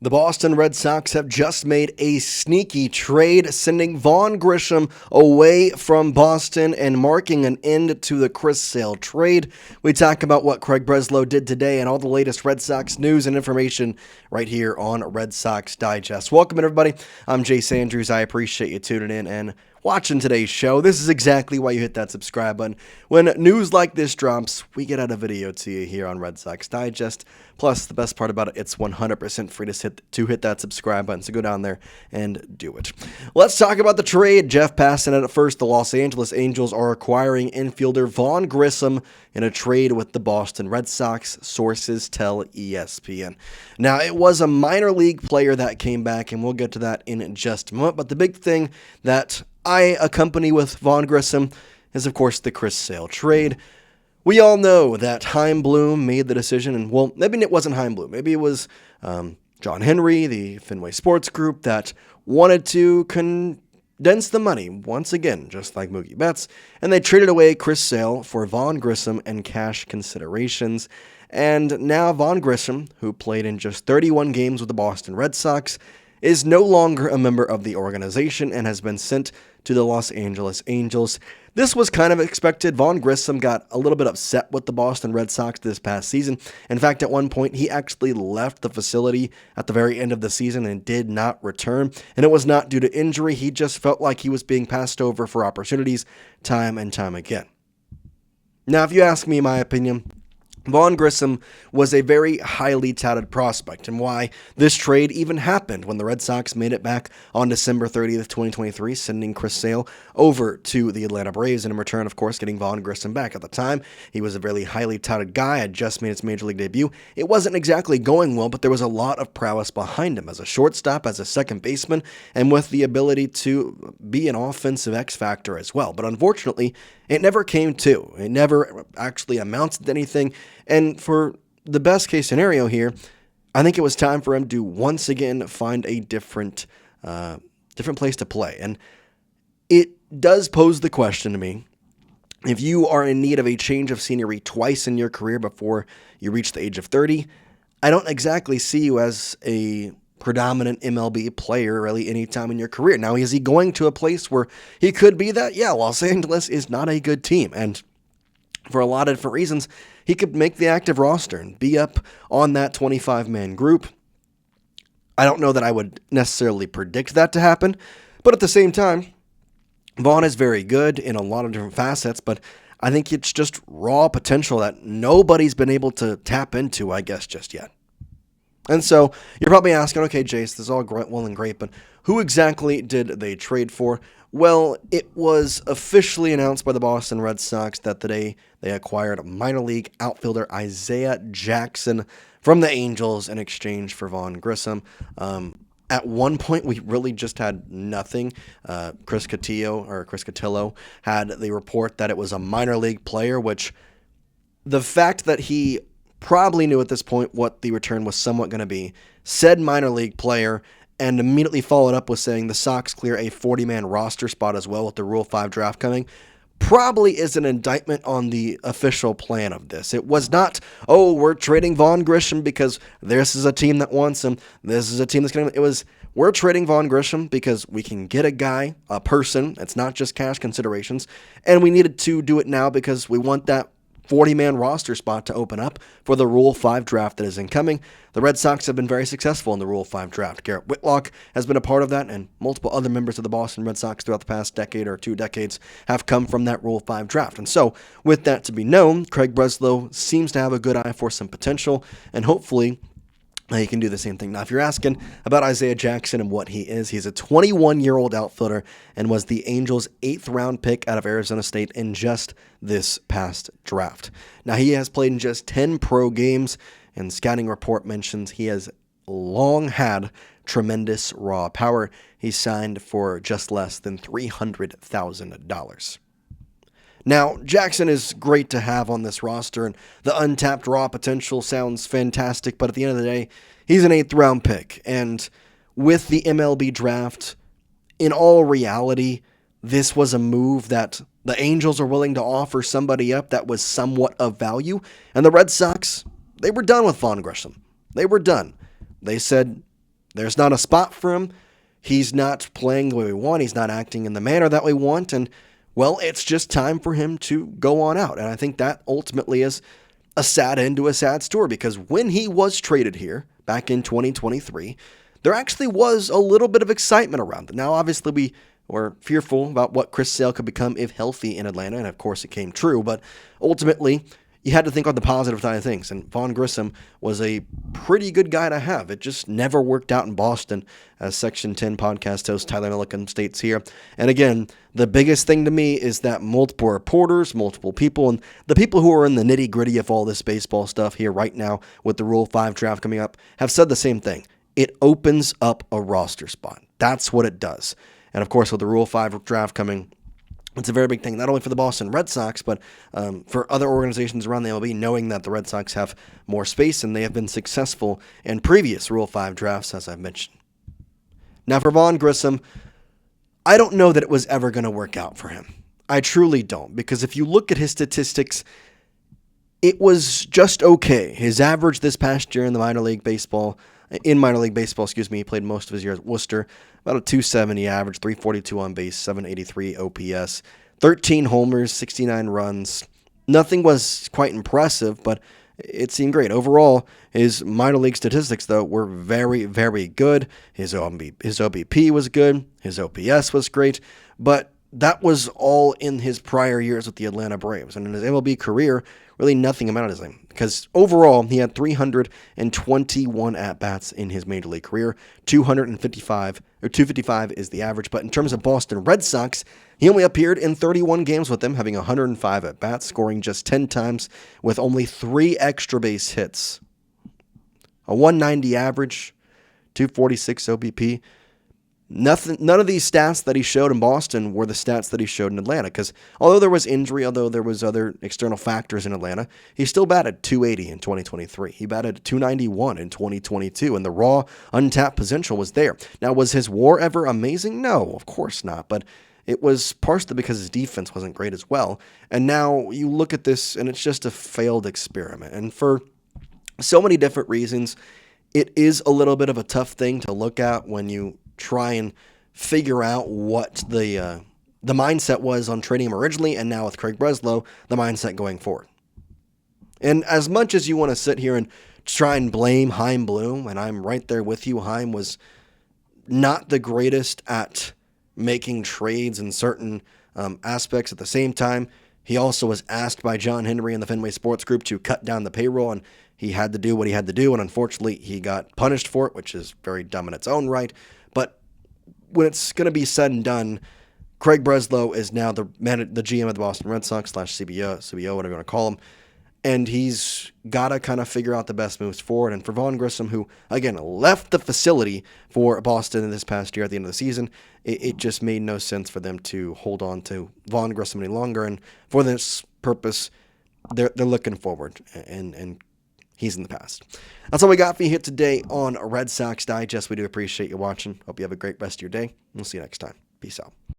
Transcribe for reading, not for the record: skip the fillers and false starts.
The Boston Red Sox have just made a sneaky trade, sending Vaughn Grissom away from Boston and marking an end to the Chris Sale trade. We talk about what Craig Breslow did today and all the latest Red Sox news and information right here on Red Sox Digest. Welcome, everybody. I'm Jace Andrews. I appreciate you tuning in and watching today's show. This is exactly why you hit that subscribe button. When news like this drops, we get out a video to you here on Red Sox Digest. Plus, the best part about it, it's 100% free to hit that subscribe button, so go down there and do it. Let's talk about the trade. Jeff passing it at first. The Los Angeles Angels are acquiring infielder Vaughn Grissom in a trade with the Boston Red Sox, sources tell ESPN. Now, it was a minor league player that came back, and we'll get to that in just a moment, but the big thing that I accompany with Vaughn Grissom is, of course, the Chris Sale trade. We all know that Chaim Bloom made the decision, and well, maybe it wasn't Chaim Bloom. Maybe it was John Henry, the Fenway Sports Group, that wanted to condense the money once again, just like Mookie Betts, and they traded away Chris Sale for Vaughn Grissom and cash considerations. And now Vaughn Grissom, who played in just 31 games with the Boston Red Sox, is no longer a member of the organization and has been sent to the Los Angeles Angels. This was kind of expected. Vaughn Grissom got a little bit upset with the Boston Red Sox this past season. In fact, at one point, he actually left the facility at the very end of the season and did not return. And it was not due to injury. He just felt like he was being passed over for opportunities time and time again. Now, if you ask me my opinion, Vaughn Grissom was a very highly touted prospect, and why this trade even happened when the Red Sox made it back on December 30th, 2023, sending Chris Sale over to the Atlanta Braves, and in return, of course, getting Vaughn Grissom back. At the time, he was a very highly touted guy, had just made his major league debut. It wasn't exactly going well, but there was a lot of prowess behind him as a shortstop, as a second baseman, and with the ability to be an offensive X factor as well. But unfortunately, it never came to. It never actually amounted to anything. And for the best case scenario here, I think it was time for him to once again find a different place to play. And it does pose the question to me, if you are in need of a change of scenery twice in your career before you reach the age of 30, I don't exactly see you as a predominant MLB player really anytime in your career. Now, is he going to a place where he could be that? Yeah, Los Angeles is not a good team, and for a lot of different reasons, he could make the active roster and be up on that 25-man group. I don't know that I would necessarily predict that to happen, but at the same time, Vaughn is very good in a lot of different facets, but I think it's just raw potential that nobody's been able to tap into, I guess, just yet. And so you're probably asking, okay, Jace, this is all well and great, but who exactly did they trade for? Well, it was officially announced by the Boston Red Sox that today they acquired minor league outfielder Isaiah Jackson from the Angels in exchange for Vaughn Grissom. At one point, we really just had nothing. Chris Cotillo had the report that it was a minor league player, which the fact that he probably knew at this point what the return was somewhat going to be, said minor league player, and immediately followed up with saying the Sox clear a 40-man roster spot as well with the Rule 5 draft coming, probably is an indictment on the official plan of this. It was not, oh, we're trading Vaughn Grissom because this is a team that wants him, this is a team that's going to... It was, we're trading Vaughn Grissom because we can get a guy, a person, it's not just cash considerations, and we needed to do it now because we want that 40-man roster spot to open up for the Rule 5 draft that is incoming. The Red Sox have been very successful in the Rule 5 draft. Garrett Whitlock has been a part of that, and multiple other members of the Boston Red Sox throughout the past decade or 2 decades have come from that Rule 5 draft. And so, with that to be known, Craig Breslow seems to have a good eye for some potential, and hopefully he can do the same thing. Now, if you're asking about Isaiah Jackson and what he is, he's a 21-year-old outfielder and was the Angels' 8th-round pick out of Arizona State in just this past draft. Now, he has played in just 10 pro games, and scouting report mentions he has long had tremendous raw power. He signed for just less than $300,000. Now, Jackson is great to have on this roster, and the untapped raw potential sounds fantastic, but at the end of the day, he's an 8th-round pick, and with the MLB draft, in all reality, this was a move that the Angels are willing to offer somebody up that was somewhat of value, and the Red Sox, they were done with Vaughn Grissom. They were done. They said, There's not a spot for him. He's not playing the way we want. He's not acting in the manner that we want. And, well, it's just time for him to go on out. And I think that ultimately is a sad end to a sad story, because when he was traded here back in 2023, there actually was a little bit of excitement around it. Now, obviously, we were fearful about what Chris Sale could become if healthy in Atlanta, and of course it came true. But ultimately, you had to think on the positive side of things, and Vaughn Grissom was a pretty good guy to have. It just never worked out in Boston, as Section 10 podcast host Tyler Milliken states here. And again, the biggest thing to me is that multiple reporters, multiple people, and the people who are in the nitty-gritty of all this baseball stuff here right now with the Rule 5 draft coming up have said the same thing. It opens up a roster spot. That's what it does. And of course, with the Rule 5 draft coming, it's a very big thing, not only for the Boston Red Sox, but for other organizations around the MLB, knowing that the Red Sox have more space and they have been successful in previous Rule 5 drafts, as I've mentioned. Now, for Vaughn Grissom, I don't know that it was ever going to work out for him. I truly don't, because if you look at his statistics, it was just okay. His average this past year in minor league baseball, he played most of his year at Worcester, about a 270 average, 342 on base, 783 OPS, 13 homers, 69 runs. Nothing was quite impressive, but it seemed great. Overall, his minor league statistics, though, were very, very good. His OBP was good. His OPS was great. But that was all in his prior years with the Atlanta Braves. And in his MLB career, really nothing amounted to him, because overall he had 321 at-bats in his major league career. 255 is the average. But in terms of Boston Red Sox, he only appeared in 31 games with them, having 105 at-bats, scoring just 10 times with only 3 extra base hits. A 190 average, 246 OBP. None of these stats that he showed in Boston were the stats that he showed in Atlanta, because although there was injury, although there was other external factors in Atlanta, he still batted 280 in 2023. He batted 291 in 2022, and the raw, untapped potential was there. Now, was his WAR ever amazing? No, of course not, but it was partially because his defense wasn't great as well. And now you look at this, and it's just a failed experiment. And for so many different reasons, it is a little bit of a tough thing to look at when you try and figure out what the mindset was on trading him originally, and now with Craig Breslow, the mindset going forward. And as much as you want to sit here and try and blame Chaim Bloom, and I'm right there with you, Chaim was not the greatest at making trades in certain aspects. At the same time, he also was asked by John Henry and the Fenway Sports Group to cut down the payroll, and he had to do what he had to do, and unfortunately, he got punished for it, which is very dumb in its own right. But when it's going to be said and done, Craig Breslow is now the GM of the Boston Red Sox / CBO, whatever you want to call him, and he's got to kind of figure out the best moves forward. And for Vaughn Grissom, who, again, left the facility for Boston this past year at the end of the season, it just made no sense for them to hold on to Vaughn Grissom any longer. And for this purpose, they're looking forward, and he's in the past. That's all we got for you here today on Red Sox Digest. We do appreciate you watching. Hope you have a great rest of your day. We'll see you next time. Peace out.